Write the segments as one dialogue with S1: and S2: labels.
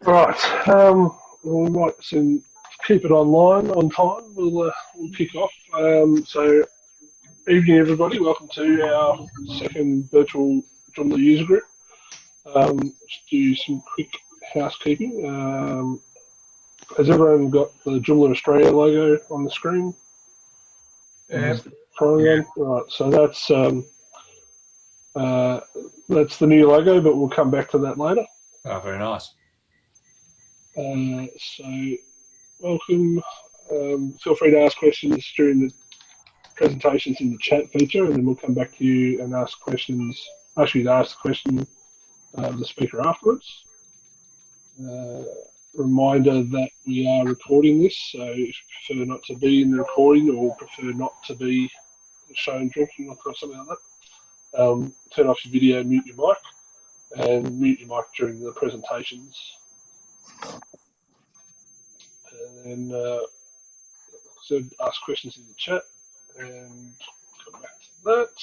S1: Right, we might soon keep it online on time. We'll kick off. So, evening everybody. Welcome to our second virtual Joomla user group. Just do some quick housekeeping. Has everyone got the Joomla Australia logo on the screen?
S2: Yeah.
S1: Right. So that's the new logo, but we'll come back to that later.
S2: Oh, very nice.
S1: So, welcome. Feel free to ask questions during the presentations in the chat feature, and then we'll come back to you and ask questions. Ask you to ask the question of the speaker afterwards. Reminder that we are recording this, so if you prefer not to be in the recording or prefer not to be shown drinking or something like that, turn off your video, mute your mic, and mute your mic during the presentations. And then so ask questions in the chat and come back to that.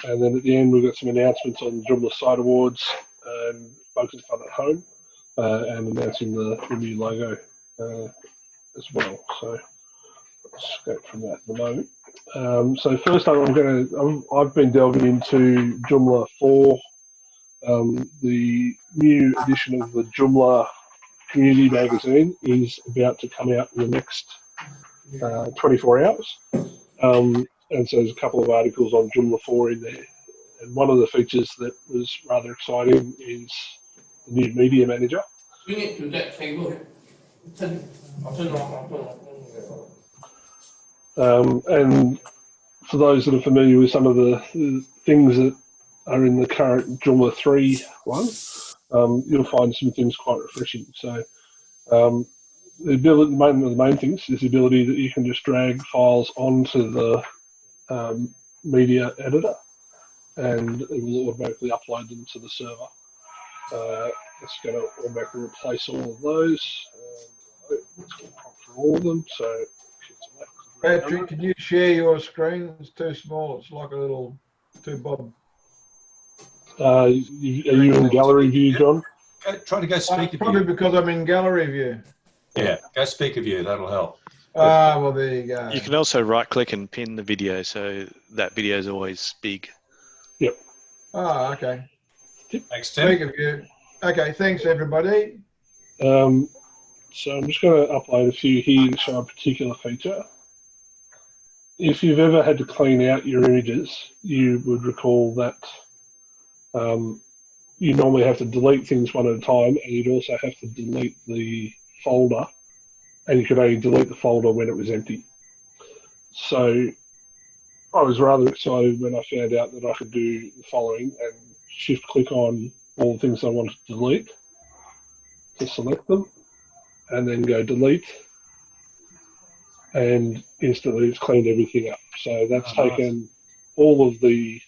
S1: And then at the end, we've got some announcements on Joomla Site Awards and Bugs and Fun at Home, and announcing the new logo as well. So let's go from that at the moment. So first up, I've been delving into Joomla 4, the new edition of the Joomla community magazine is about to come out in the next 24 hours. And so there's a couple of articles on Joomla 4 in there. And one of the features that was rather exciting is the new media manager.
S3: We need to that table.
S1: And for those that are familiar with some of the things that are in the current Joomla 3 one, you'll find some things quite refreshing. So the ability, one of the main things is the ability that you can just drag files onto the media editor, and it will automatically upload them to the server. It's going to automatically replace all of those. It's going to prompt for all of them. So,
S4: Patrick, could you share your screen? It's too small. It's like a little two bob.
S1: Are you in gallery view, John?
S2: Try to go speaker
S4: Probably
S2: view.
S4: because I'm in gallery view.
S2: Yeah, go speaker view. That'll help.
S4: Ah, well, there you go.
S5: You can also right-click and pin the video, so that video is always big.
S1: Yep.
S4: Ah, okay.
S2: Thanks, Tim.
S4: Speaker view. Okay, thanks, everybody.
S1: So I'm just going to upload a few here to show a particular feature. If you've ever had to clean out your images, you would recall that you normally have to delete things one at a time, and you'd also have to delete the folder, and you could only delete the folder when it was empty. So I was rather excited when I found out that I could do the following and shift-click on all the things I wanted to delete to select them, and then go delete, and instantly it's cleaned everything up. So that's taken all of the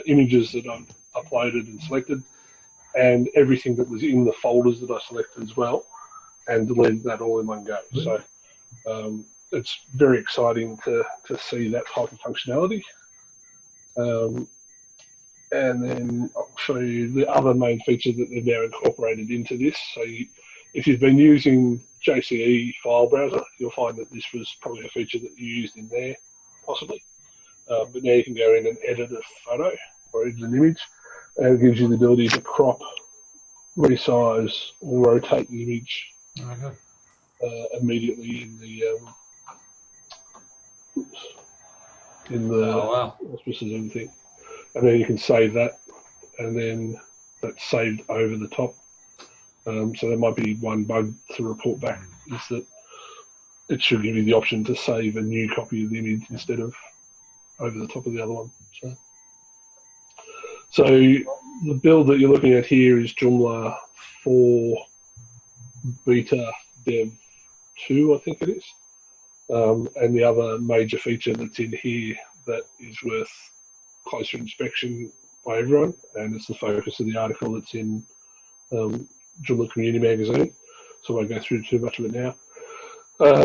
S1: images that I've uploaded and selected, and everything that was in the folders that I selected as well, and deleted that all in one go. So it's very exciting to see that type of functionality. And then I'll show you the other main feature that they've now incorporated into this. So if you've been using JCE file browser, you'll find that this was probably a feature that you used in there, possibly. But now you can go in and edit a photo or edit an image, and it gives you the ability to crop, resize, or rotate the image immediately in the auspices and everything. And then you can save that, and then that's saved over the top. So there might be one bug to report back, is that it should give you the option to save a new copy of the image instead of over the top of the other one. So the build that you're looking at here is Joomla 4 Beta Dev 2, I think it is. And the other major feature that's in here that is worth closer inspection by everyone, and it's the focus of the article that's in Joomla Community Magazine, so I won't go through too much of it now,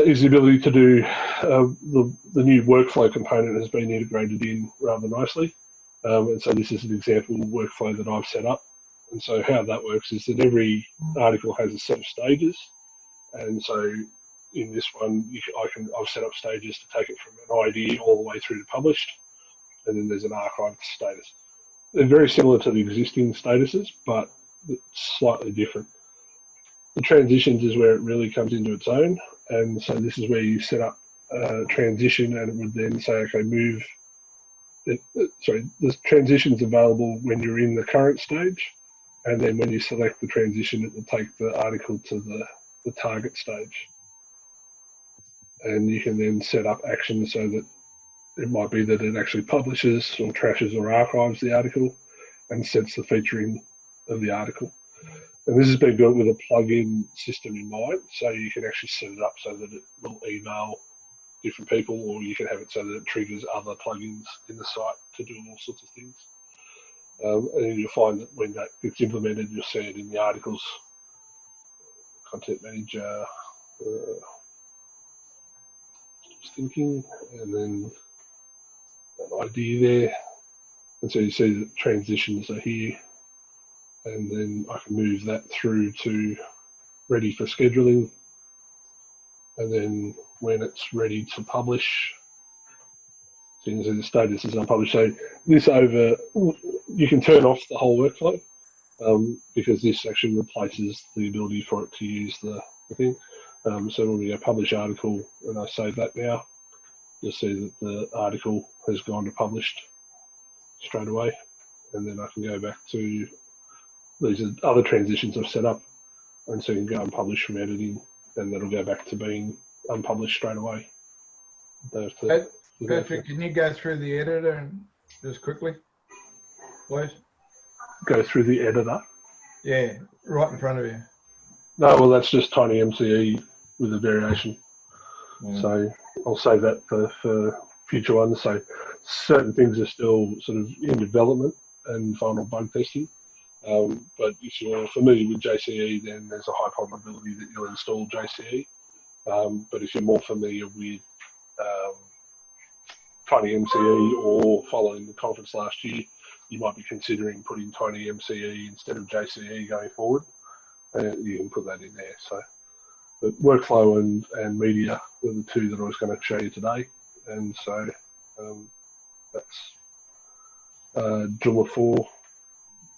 S1: is the ability to do the new workflow component has been integrated in rather nicely. And so this is an example of workflow that I've set up. And so how that works is that every article has a set of stages. And so in this one, I've set up stages to take it from an idea all the way through to published. And then there's an archived status. They're very similar to the existing statuses, but it's slightly different. The transitions is where it really comes into its own. And so this is where you set up a transition, and it would then say, okay, move. The transition's available when you're in the current stage. And then when you select the transition, it will take the article to the target stage. And you can then set up actions so that it might be that it actually publishes or trashes or archives the article and sets the featuring of the article. And this has been built with a plugin system in mind, so you can actually set it up so that it will email different people, or you can have it so that it triggers other plugins in the site to do all sorts of things. And you'll find that when that gets implemented, you'll see it in the articles, content manager, just thinking, and then an ID there. And so you see that transitions are here. And then I can move that through to ready for scheduling. And then when it's ready to publish, so you can see the status is unpublished. So this you can turn off the whole workflow because this actually replaces the ability for it to use the thing. So when we go publish article and I save that now, you'll see that the article has gone to published straight away. And then I can go back to, these are other transitions I've set up. And so you can go and publish from editing, and that'll go back to being unpublished straight away.
S4: Patrick, can you go through the editor and just quickly, please?
S1: Go through the editor?
S4: Yeah, right in front of you.
S1: No, well, that's just TinyMCE with a variation.
S4: Yeah.
S1: So I'll save that for future ones. So certain things are still sort of in development and final bug testing. But if you're familiar with JCE, then there's a high probability that you'll install JCE. But if you're more familiar with TinyMCE or following the conference last year, you might be considering putting TinyMCE instead of JCE going forward. You can put that in there. So, but workflow and media were the two that I was going to show you today. And so that's Joomla 4.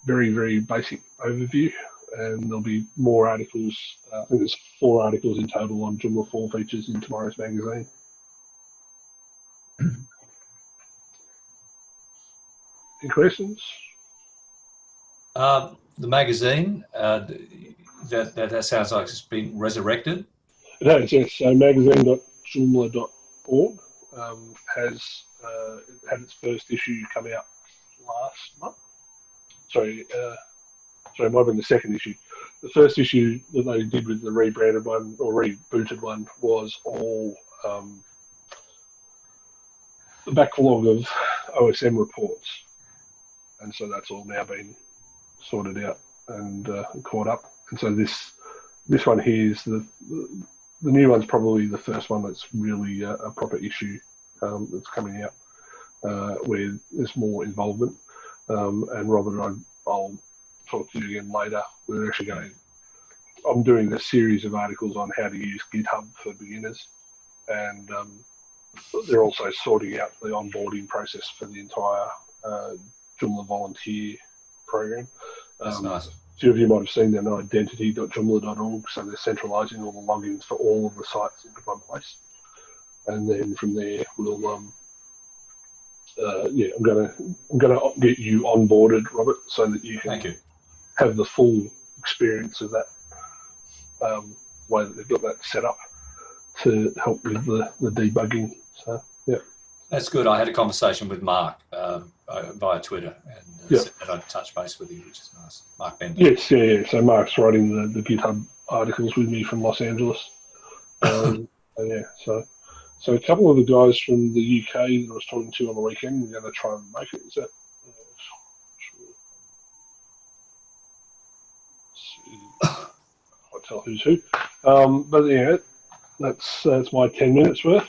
S1: Very, very basic overview, and there'll be more articles. I think there's 4 articles in total on Joomla 4 features in tomorrow's magazine. Any questions?
S2: The magazine, that sounds like it's been resurrected.
S1: It has, yes. So magazine.joomla.org has had its first issue come out last month. Sorry, it might have been the second issue. The first issue that they did with the rebranded one or rebooted one was all the backlog of OSM reports. And so that's all now been sorted out and caught up. And so this one here is the new one's probably the first one that's really a proper issue that's coming out where there's more involvement. And Robert, I'll talk to you again later. We're actually I'm doing a series of articles on how to use GitHub for beginners, and they're also sorting out the onboarding process for the entire Joomla volunteer program.
S2: That's nice.
S1: A few of you might have seen them on identity.joomla.org, so they're centralizing all the logins for all of the sites into one place. And then from there, we'll I'm gonna get you onboarded, Robert, so that you can have the full experience of that way that they've got that set up to help with the debugging. So yeah,
S2: that's good. I had a conversation with Mark via Twitter, and said that I'd touch base with you, which is nice. Mark Bender.
S1: Yes, yeah. So Mark's writing the GitHub articles with me from Los Angeles. And yeah, so a couple of the guys from the UK that I was talking to on the weekend, we're going to try and make it. Is that? I'll tell who's who. But yeah, that's my 10 minutes worth.